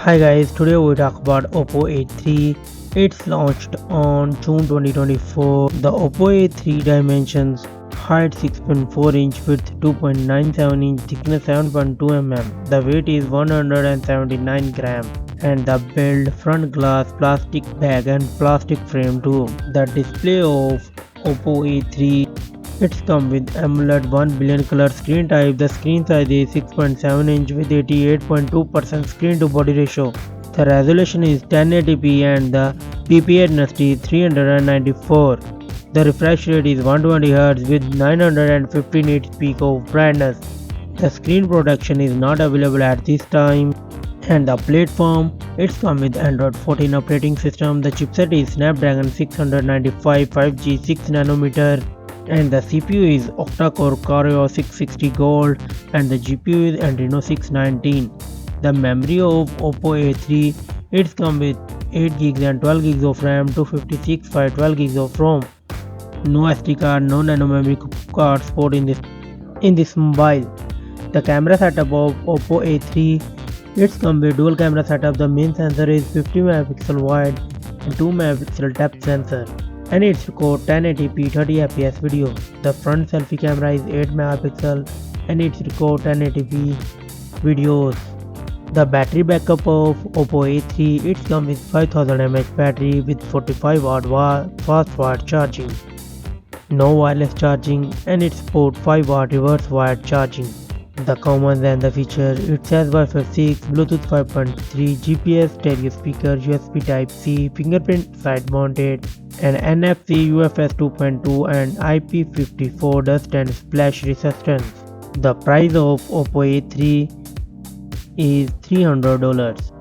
Hi guys, today we talk about Oppo A3. It's launched on June 2024. The Oppo A3 dimensions: height 6.4 inch, width 2.97 inch, thickness 7.2 mm. The weight is 179 gram. And the build: front glass, plastic bag and plastic frame too. The display of Oppo A3: it's come with AMOLED 1 billion color screen type. The screen size is 6.7 inch with 88.2% screen to body ratio. The resolution is 1080p and the PPH density is 394. The refresh rate is 120Hz with 915 nits peak of brightness. The screen protection is not available at this time. And the platform: it's come with Android 14 operating system. The chipset is Snapdragon 695 5G 6nm. And the CPU is octa-core Cryo 660 Gold and the GPU is Adreno 619. The memory of Oppo A3: it's come with 8GB and 12GB of RAM, 256 by 12GB of ROM. No SD card, no nano memory card support in this mobile. The camera setup of Oppo A3: it's come with dual camera setup. The main sensor is 50 MP wide and 2 MP depth sensor, and it's record 1080p 30fps video. The front selfie camera is 8 MP and it's record 1080p videos. The battery backup of Oppo A3: it's come with 5000 mAh battery with 45W fast wire charging, no wireless charging, and it supports 5W reverse wired charging. The commons and the feature: it has Wi-Fi 6, Bluetooth 5.3, GPS, stereo speaker, USB Type-C, fingerprint side mounted, and NFC, UFS 2.2 and IP54 dust and splash resistance. The price of Oppo A3 is $300.